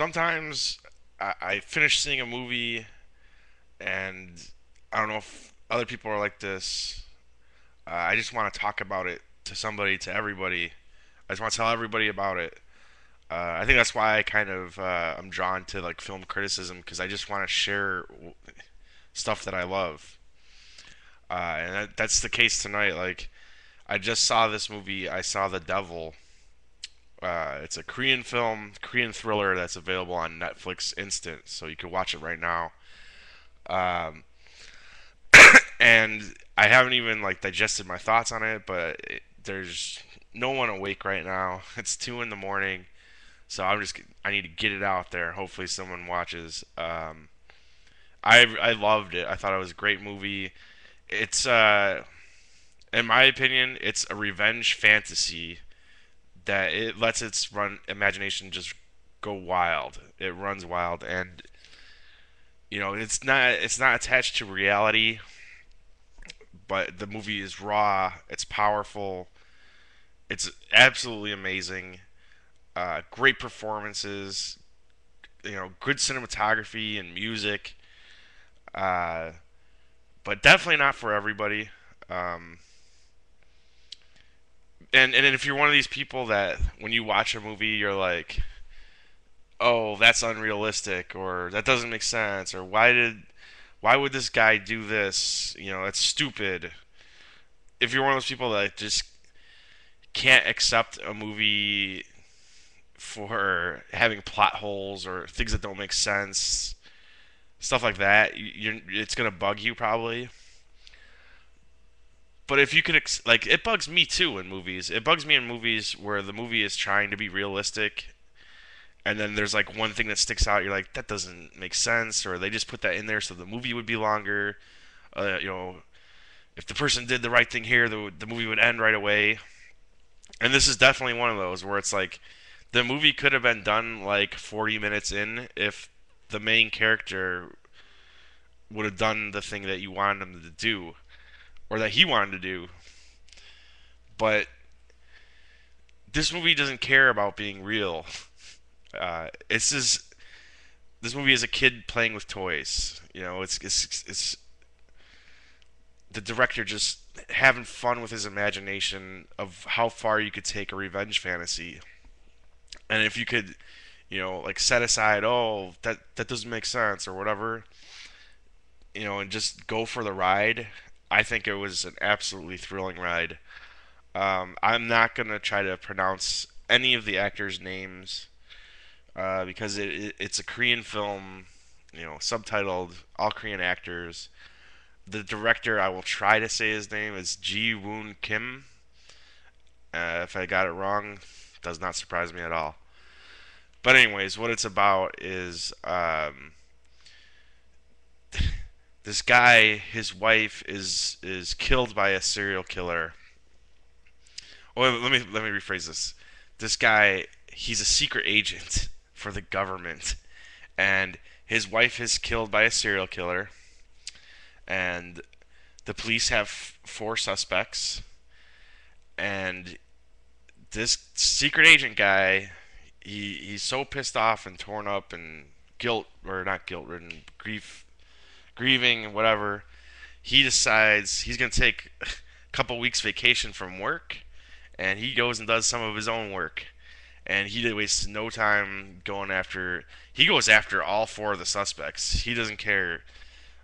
sometimes I finish seeing a movie and I don't know if other people are like this. I just want to talk about it to somebody, to everybody. I just want to tell everybody about it. I think that's why I kind of I'm drawn to like film criticism because I just want to share stuff that I love. And that's the case tonight. Like I just saw this movie. I saw The Devil. It's a Korean film, Korean thriller that's available on Netflix Instant, so you can watch it right now. Um, and I haven't even like digested my thoughts on it, but there's no one awake right now. It's 2 in the morning, so I need to get it out there. Hopefully, someone watches. I loved it. I thought it was a great movie. It's in my opinion, it's a revenge fantasy that it lets its run imagination just go wild. It runs wild, and it's not attached to reality, but the movie is raw. It's powerful. It's absolutely amazing. Great performances. Good cinematography and music. Uh, but definitely not for everybody. Um, and if you're one of these people that when you watch a movie, you're like, oh, that's unrealistic, or that doesn't make sense, or why would this guy do this? It's stupid. If you're one of those people that just can't accept a movie for having plot holes or things that don't make sense, stuff like that, it's gonna bug you probably. But if you could, like, it bugs me too in movies. It bugs me in movies where the movie is trying to be realistic, and then there's like one thing that sticks out. You're like, that doesn't make sense, or they just put that in there so the movie would be longer. Uh, you know, if the person did the right thing here, the movie would end right away. And this is definitely one of those where it's like the movie could have been done like 40 minutes in if the main character would have done the thing that you wanted him to do or that he wanted to do. But this movie doesn't care about being real. It's just this movie is a kid playing with toys. It's the director just having fun with his imagination of how far you could take a revenge fantasy. And if you could, like set aside, oh, that doesn't make sense or whatever, and just go for the ride. I think it was an absolutely thrilling ride. I'm not gonna try to pronounce any of the actors' names because it's a Korean film, subtitled all Korean actors. The director, I will try to say his name is Ji Woon Kim. If I got it wrong, does not surprise me at all. But anyways, what it's about is this guy, his wife is killed by a serial killer. Well, let me rephrase this. This guy, he's a secret agent for the government, and his wife is killed by a serial killer, and the police have four suspects, and this secret agent guy, he's so pissed off and torn up and guilt or not guilt ridden, grieving and whatever. He decides he's gonna take a couple weeks vacation from work, and he goes and does some of his own work. And he wastes no time going after. He goes after all four of the suspects. He doesn't care.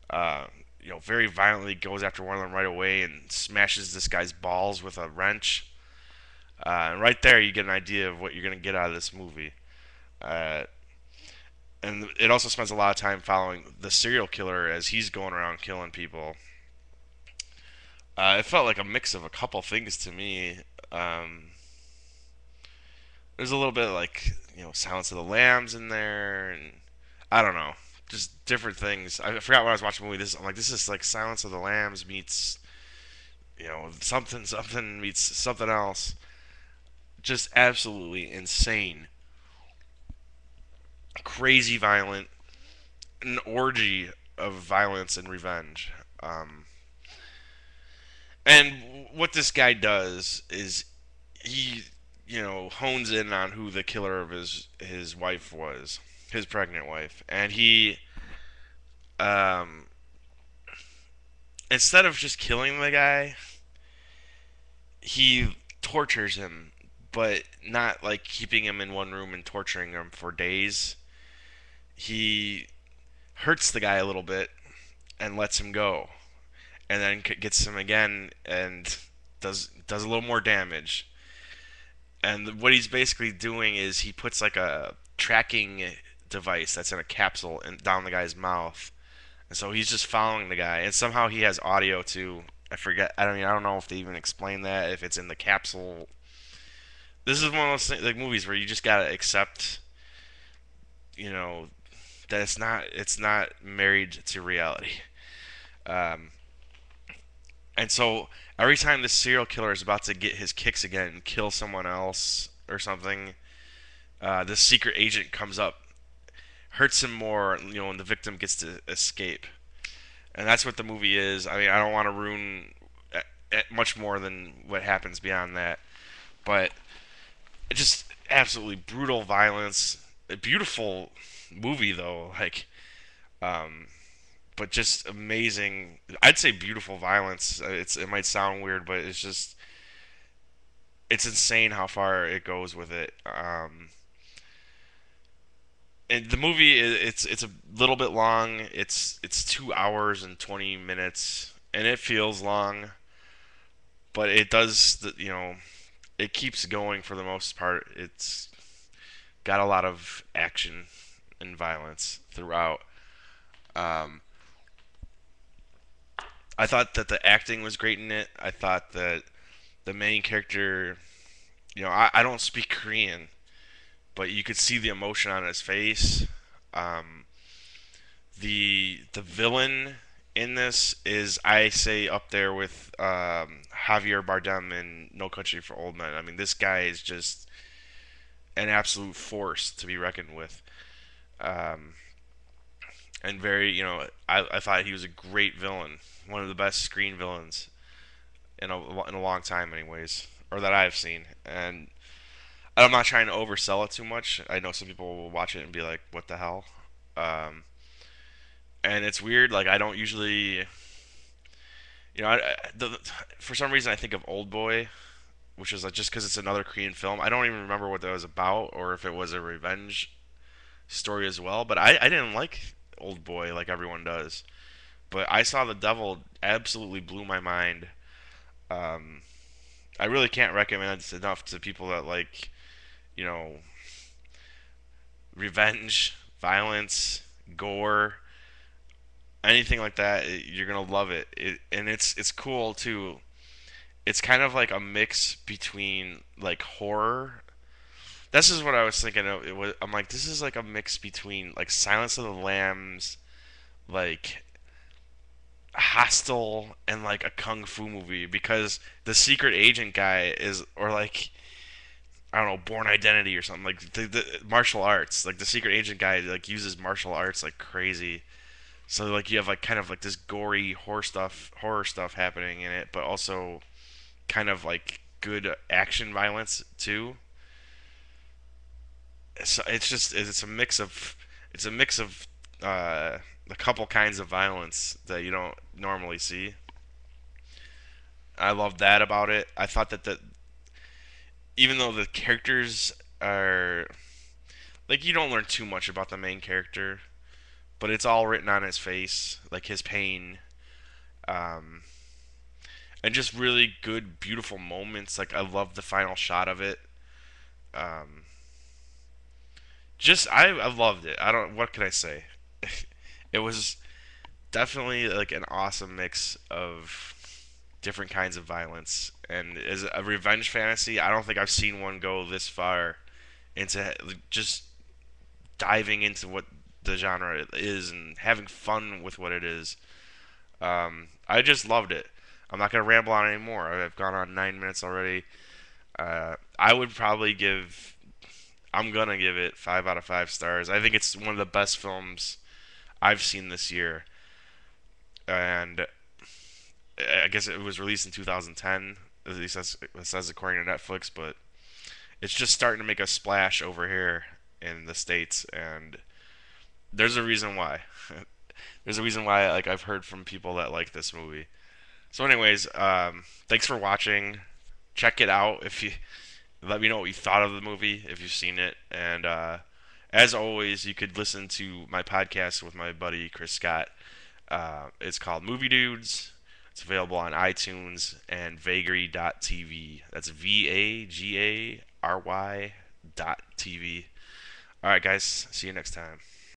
Uh, very violently goes after one of them right away and smashes this guy's balls with a wrench. And right there, you get an idea of what you're gonna get out of this movie. Uh, and it also spends a lot of time following the serial killer as he's going around killing people. It felt like a mix of a couple things to me. Um, there's a little bit of like Silence of the Lambs in there, and I don't know, just different things. I forgot when I was watching the movie. I'm like, this is like Silence of the Lambs meets something meets something else. Just absolutely insane, crazy violent, an orgy of violence and revenge. And what this guy does is he, hones in on who the killer of his wife was. his pregnant wife, and he um, instead of just killing the guy, he tortures him, but not like keeping him in one room and torturing him for days. He hurts the guy a little bit and lets him go, and then gets him again and does a little more damage. And what he's basically doing is he puts like a tracking device that's in a capsule and down the guy's mouth, and so he's just following the guy. And somehow he has audio too. I forget. I don't mean I don't know if they even explain that if it's in the capsule. This is one of those like movies where you just gotta accept, you know, that it's not married to reality. Um, and so every time this serial killer is about to get his kicks again and kill someone else or something, this secret agent comes up, hurts him more, and the victim gets to escape. And that's what the movie is. I mean, I don't want to ruin much more than what happens beyond that, but just absolutely brutal violence. A beautiful movie though, um, but just amazing. I'd say beautiful violence. It might sound weird, but it's insane how far it goes with it. And the movie it's a little bit long. It's 2 hours and 20 minutes, and it feels long, but it does it keeps going for the most part. It's got a lot of action and violence throughout. Um, I thought that the acting was great in it. I thought that the main character, I don't speak Korean, but you could see the emotion on his face. Um, the villain in this is, I say, up there with Javier Bardem in No Country for Old Men. I mean, this guy is just an absolute force to be reckoned with. Um, and very, I thought he was a great villain, one of the best screen villains in a long time, anyways, or that I've seen. And I'm not trying to oversell it too much. I know some people will watch it and be like, "What the hell?" Um, and it's weird. Like I don't usually, for some reason I think of Old Boy, which is like just because it's another Korean film. I don't even remember what that was about or if it was a revenge story as well. But I didn't like Old Boy like everyone does. But I Saw the Devil absolutely blew my mind. Um, I really can't recommend it enough to people that like, you know, revenge, violence, gore, anything like that. You're gonna love it. And it's cool too. It's kind of like a mix between like horror. This is what I was thinking of. I'm like, this is like a mix between like Silence of the Lambs, like Hostel, and like a kung fu movie because the secret agent guy is, or like I don't know, Born Identity or something like the martial arts. Like the secret agent guy like uses martial arts like crazy. So like you have like kind of like this gory horror stuff happening in it, but also kind of like good action violence too. So it's a mix of uh, a couple kinds of violence that you don't normally see. I love that about it. I thought that even though the characters are like you don't learn too much about the main character, but it's all written on his face, like his pain, um, and just really good, beautiful moments. Like I love the final shot of it. Um, just I loved it. I don't. What can I say? It was definitely like an awesome mix of different kinds of violence. And as a revenge fantasy, I don't think I've seen one go this far into just diving into what the genre is and having fun with what it is. I just loved it. I'm not gonna ramble on anymore. I've gone on 9 minutes already. I would probably give. I'm gonna give it 5 out of 5 stars. I think it's one of the best films I've seen this year, and I guess it was released in 2010. At least it says according to Netflix, but it's just starting to make a splash over here in the states, and There's a reason why. There's a reason why like I've heard from people that like this movie. So, anyways, thanks for watching. Check it out if you let me know what you thought of the movie if you've seen it. And as always, you could listen to my podcast with my buddy Chris Scott. It's called Movie Dudes. It's available on iTunes and vagary.tv. That's VAGARY dot TV. All right, guys. See you next time.